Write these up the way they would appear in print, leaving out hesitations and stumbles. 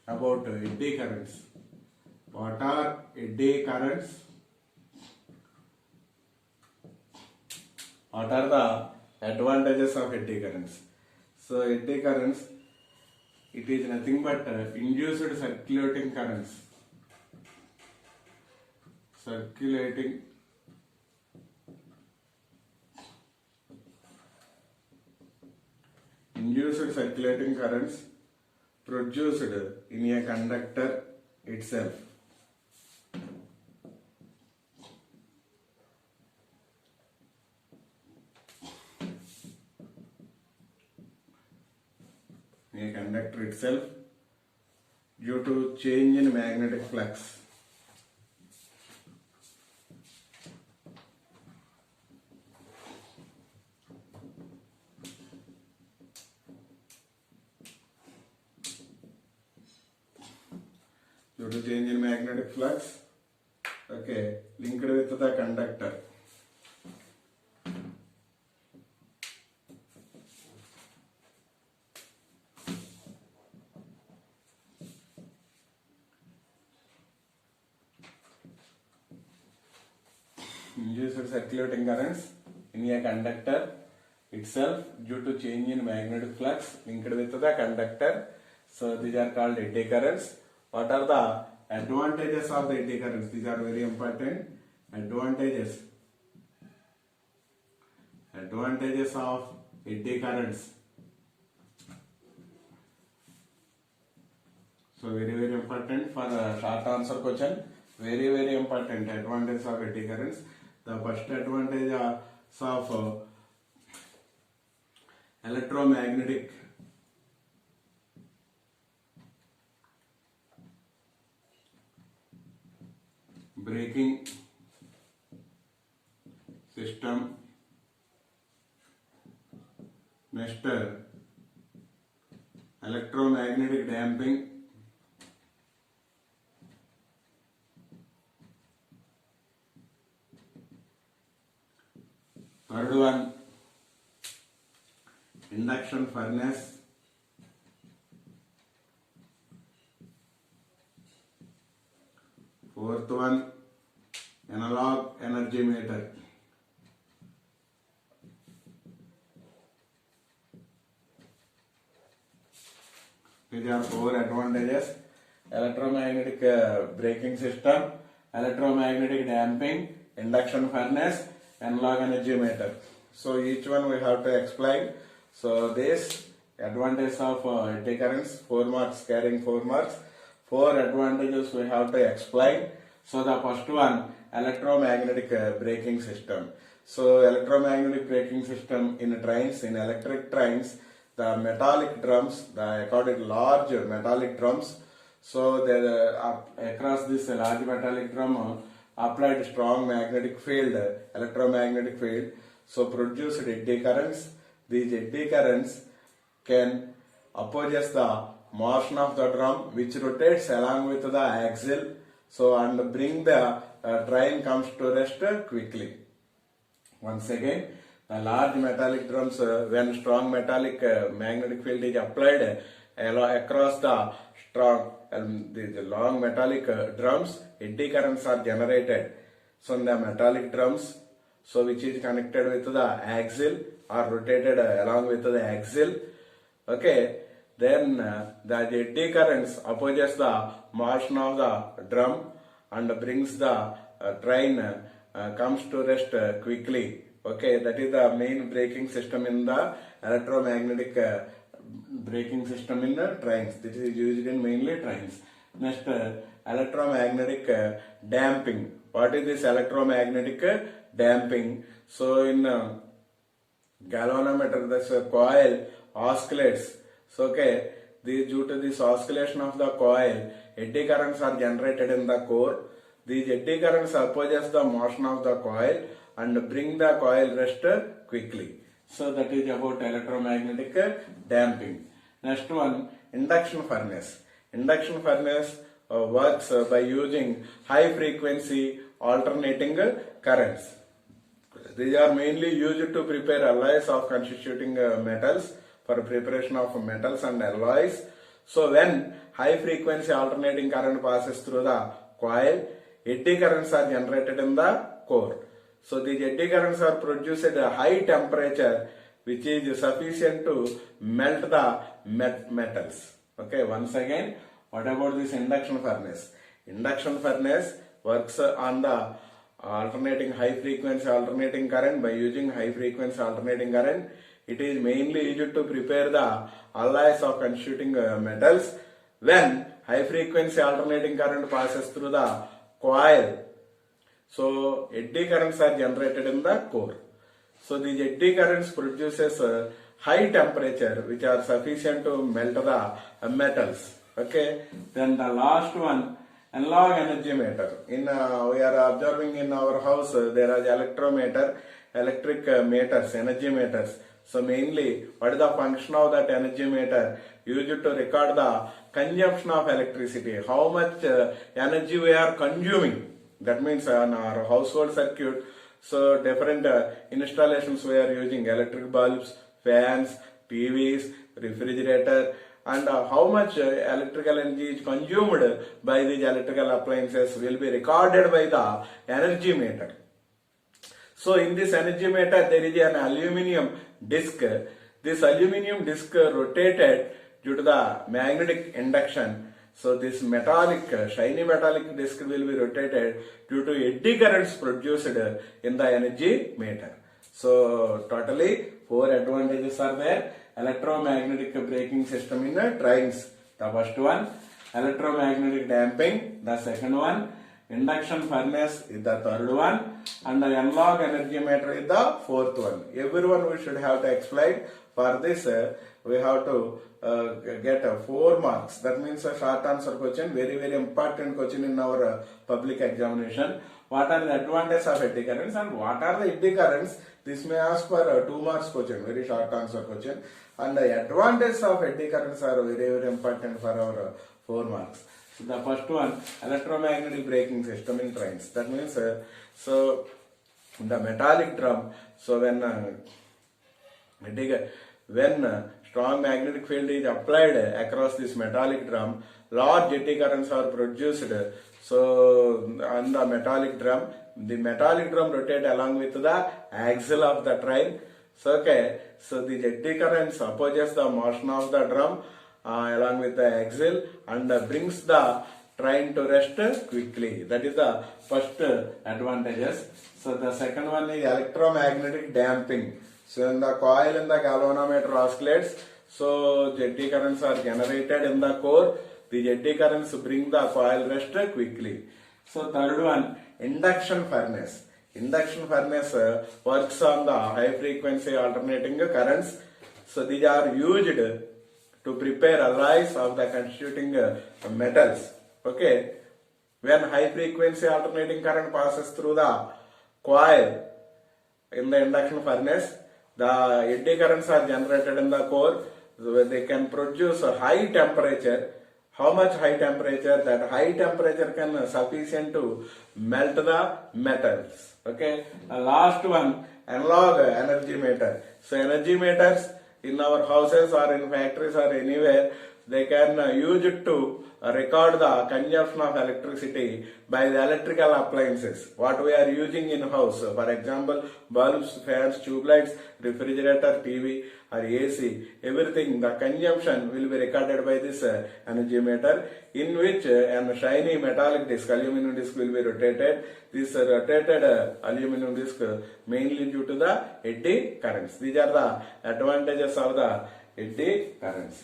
about eddy currents. What are eddy currents? What are the advantages of eddy currents? So eddy currents, it is nothing but induced circulating currents. Induced circulating currents produced in a conductor itself. In a conductor itself due to change in magnetic flux. Due to change in magnetic flux, okay, linked with the conductor. Induced circulating currents in a conductor itself due to change in magnetic flux linked with the conductor. So these are called eddy currents. What are the advantages of the eddy currents? These are very important. Advantages of eddy currents. So very important for a short answer question. Very important advantages of eddy currents. The first advantage of electromagnetic braking system. Next, electromagnetic damping. Third one, induction furnace. Fourth one, analog energy meter. These are four advantages: electromagnetic braking system, electromagnetic damping, induction furnace, analog energy meter. So each one we have to explain. So this advantage of eddy currents, 4 marks, carrying 4 marks. 4 advantages we have to explain. So the first one, electromagnetic braking system. So electromagnetic braking system in trains, in electric trains, the metallic drums, the according large metallic drums. So there across this large metallic drum applied strong magnetic field, electromagnetic field. So produced eddy currents. These eddy currents can opposes the motion of the drum, which rotates along with the axle. So and bring the train comes to rest quickly. Once again, the large metallic drums, when strong metallic magnetic field is applied across the strong the long metallic drums, eddy currents are generated. So in the metallic drums, so which is connected with the axle or rotated along with the axle. Okay, then the eddy currents opposes the motion of the drum and brings the train comes to rest quickly. Okay, that is the main braking system in the electromagnetic braking system in the trains. This is used in mainly trains. Next, electromagnetic damping. What is this electromagnetic damping? So in galvanometer, this coil oscillates. So okay, due to this oscillation of the coil, eddy currents are generated in the core. These eddy currents opposes the motion of the coil and bring the coil rest quickly. So that is about electromagnetic damping. Next one, induction furnace. Induction furnace works by using high frequency alternating currents. These are mainly used to prepare alloys of constituting metals, for preparation of metals and alloys. So when high frequency alternating current passes through the coil, eddy currents are generated in the core. So these eddy currents are produced at a high temperature which is sufficient to melt the metals. Okay, once again, what about this induction furnace? Induction furnace works on the alternating high frequency alternating current by using high frequency alternating current. It is mainly used to prepare the alloys of constituting metals. When high frequency alternating current passes through the coil, so eddy currents are generated in the core. So these eddy currents produces high temperature which are sufficient to melt the metals. Okay. Then the last one, analog energy meter. In we are observing in our house there is electrometer, electric meters, energy meters. So mainly, what is the function of that energy meter? Used to record the consumption of electricity. How much energy we are consuming. That means on our household circuit. So different installations we are using electric bulbs, fans, TVs, refrigerator, and how much electrical energy is consumed by these electrical appliances will be recorded by the energy meter. So in this energy meter there is an aluminium disc. This aluminium disc rotated due to the magnetic induction. So this metallic, shiny metallic disc will be rotated due to eddy currents produced in the energy meter. So totally 4 advantages are there. Electromagnetic braking system in trains. The first one, electromagnetic damping. The second one, induction furnace is the third one, and the analog energy meter is the fourth one. Everyone we should have to explain. For this, we have to get 4 marks. That means a short answer question, very important question in our public examination. What are the advantages of eddy currents and what are the eddy currents? This may ask for 2 marks question, very short answer question. And the advantages of eddy currents are very important for our 4 marks. So the first one, electromagnetic braking system in trains. That means, so the metallic drum. So when strong magnetic field is applied across this metallic drum, large eddy currents are produced. So on the metallic drum rotate along with the axle of the train. So okay, so the eddy currents opposes the motion of the drum along with the axle and brings the train to rest quickly. That is the first advantages. So the second one is electromagnetic damping. So when the coil in the galvanometer oscillates, so eddy currents are generated in the core. The eddy currents bring the coil rest quickly. So third one, induction furnace. Induction furnace works on the high frequency alternating currents. So these are used to prepare alloys of the constituting metals. Okay. When high frequency alternating current passes through the coil in the induction furnace, the eddy currents are generated in the core. So they can produce a high temperature. How much high temperature? That high temperature can sufficient to melt the metals. Okay. The last one, analog energy meter. So energy meters in our houses or in factories or anywhere, they can use it to record the consumption of electricity by the electrical appliances. What we are using in house, for example, bulbs, fans, tube lights, refrigerator, TV or AC, everything, the consumption will be recorded by this energy meter, in which a shiny metallic disc, aluminum disc will be rotated. This rotated aluminum disc mainly due to the eddy currents. These are the advantages of the eddy currents.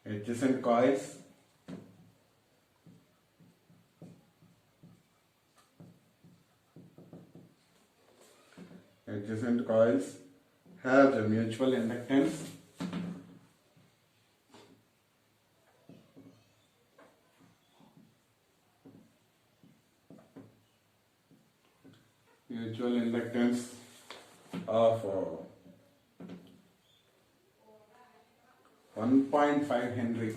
Adjacent coils. Adjacent coils have a mutual inductance. Mutual inductance of 1.5 Henry.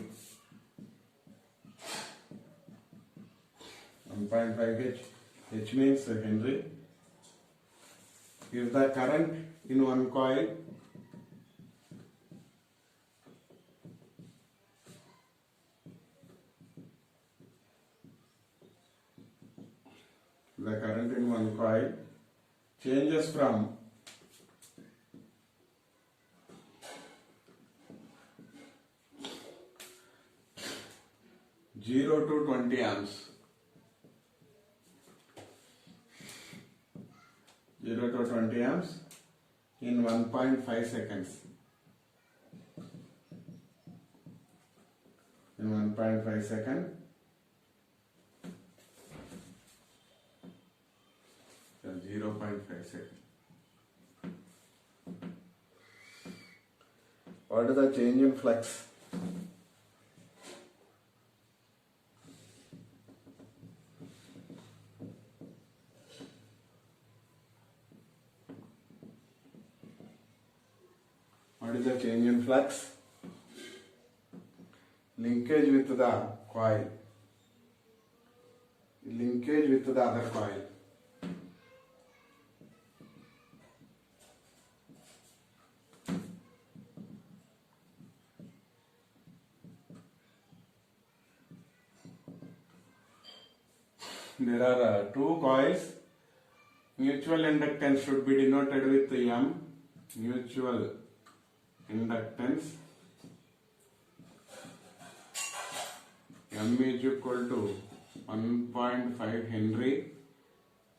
1.5 H. H means Henry. If the current in one coil the current in one coil changes from 0 to 20 amps. 0 to 20 amps in 1.5 seconds. In 1.5 seconds. 0.5 seconds. What is the change in flux? What is the change in flux? Linkage with the coil. Linkage with the other coil. There are two coils. Mutual inductance should be denoted with M. Mutual inductance. M is equal to 1.5 Henry.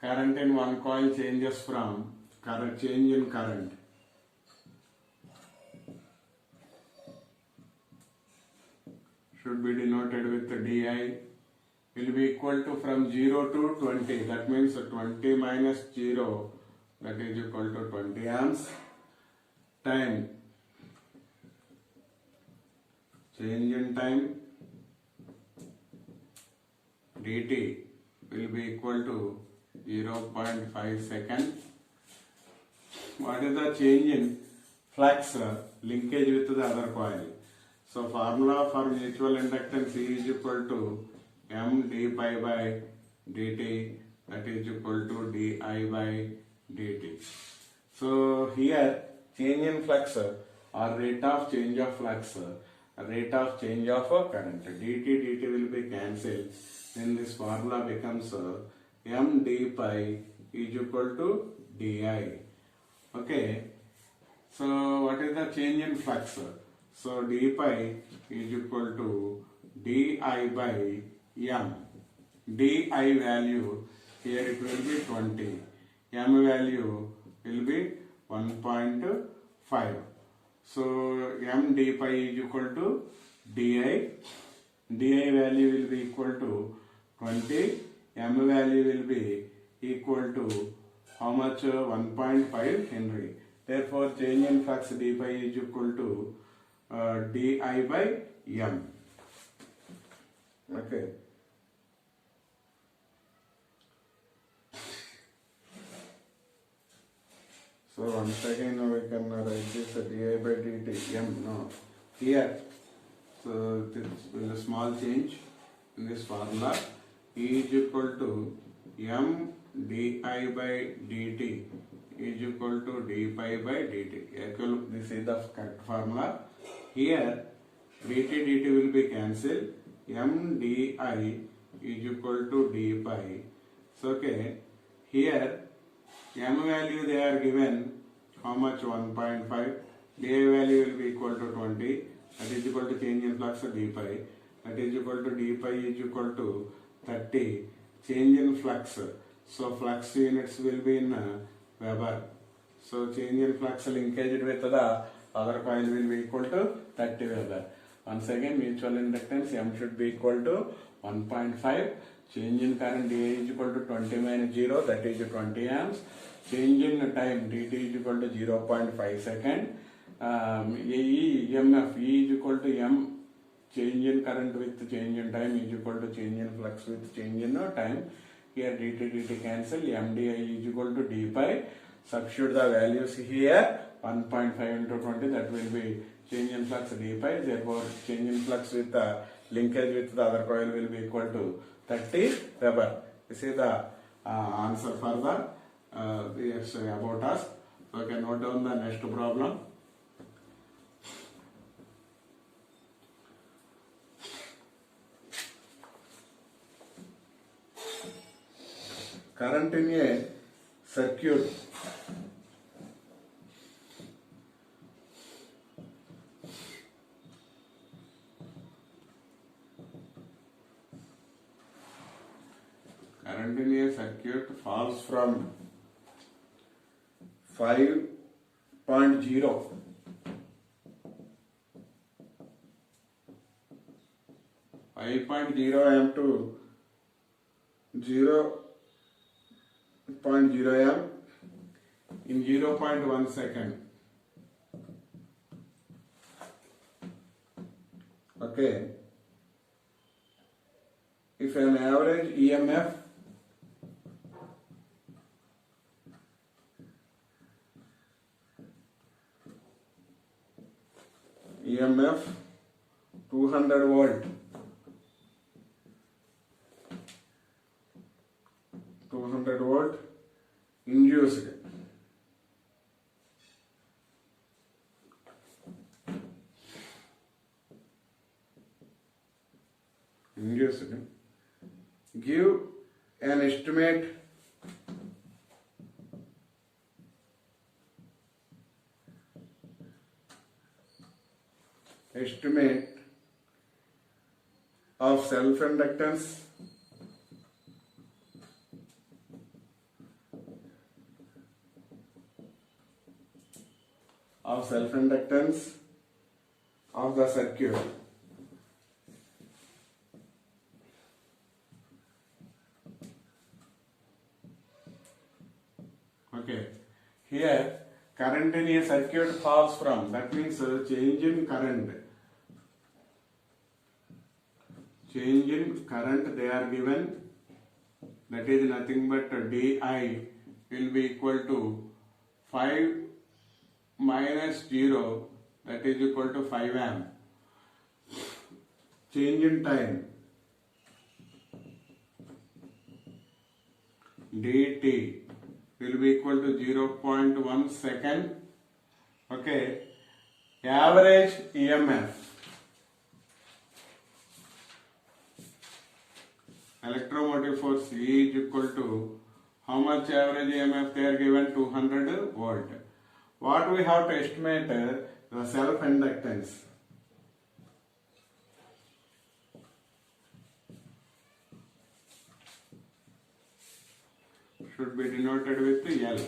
Current in one coil changes from change in current. Should be denoted with Di. Will be equal to from 0 to 20. That means 20 minus 0, that is equal to 20 amps. Time. Change in time. Dt will be equal to 0.5 seconds. What is the change in flux linkage with the other coil? So formula for mutual inductance E is equal to M d pi by dt, that is equal to di by dt. So here change in flux or rate of change of flux, rate of change of current, dt will be cancelled. Then this formula becomes M d pi is equal to di. Okay. So what is the change in flux? So d pi is equal to di by M. Di value here it will be 20. M value will be 1.5. So M d pi is equal to di. Di value will be equal to 20. M value will be equal to how much? 1.5 Henry. Therefore, change in flux d pi is equal to di by M. Okay. So once again we can write this di by dt M. No. Here, so this is a small change in this formula. E is equal to M di by dt is equal to d pi by dt. This is the correct formula. Here dt will be cancelled. M di is equal to d pi. So okay, here M value they are given how much? 1.5. di value will be equal to 20. That is equal to change in flux d pi. That is equal to d pi is equal to 30. Change in flux. So flux units will be in Weber. So change in flux linkage with the other coil will be equal to 30 Weber. Once again, mutual inductance M should be equal to 1.5. Change in current D is equal to 20 minus 0, that is 20 amps. Change in time dt is equal to 0.5 second. EMF E is equal to M. Change in current with change in time is equal to change in flux with change in time. Here dt cancel. MDI is equal to d pi. Substitute the values here. 1.5 into 20, that will be change in flux d pi. Therefore, change in flux with the linkage with the other coil will be equal to 30 Weber. This is the answer for the about us. So you can note down the next problem. current in a circuit falls from 5.0 am to 0.0 am in 0.1 second. Okay. If an average EMF EMF 200 volt, 200 volt induced. Give an estimate of self-inductance of the circuit. Okay, here current in a circuit falls from, that means change in current they are given, that is nothing but di will be equal to 5 minus 0, that is equal to 5 amp. Change in time dt will be equal to 0.1 second. Okay, average EMF, electromotive force E is equal to how much average EMF they are given? 200 volt. What we have to estimate? The self-inductance. Should be denoted with L.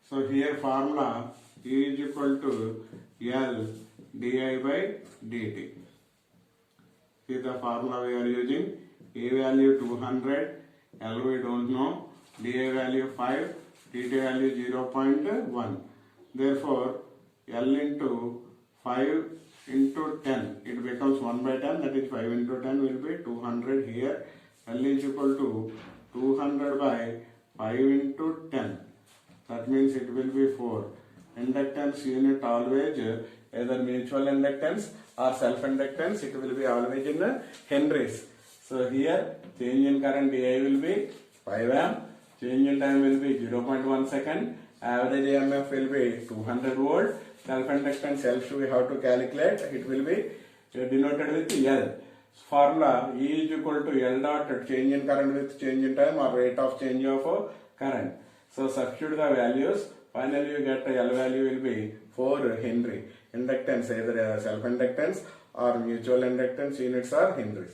So here formula E is equal to L di by dt. See the formula we are using. A value 200, L we don't know, di value 5, dt value 0.1. Therefore, L into 5 into 10, it becomes 1 by 10, that is 5 into 10 will be 200 here. L is equal to 200 by 5 into 10, that means it will be 4. Inductance unit always either mutual inductance or self-inductance, it will be always in Henrys. So here change in current di will be 5 amp, change in time will be 0.1 second, average EMF will be 200 volt, self-inductance L we have to calculate, it will be denoted with L. Formula E is equal to L dot change in current with change in time or rate of change of current. So substitute the values, finally you get L value will be 4 Henry. Inductance either self-inductance or mutual inductance units are Henrys.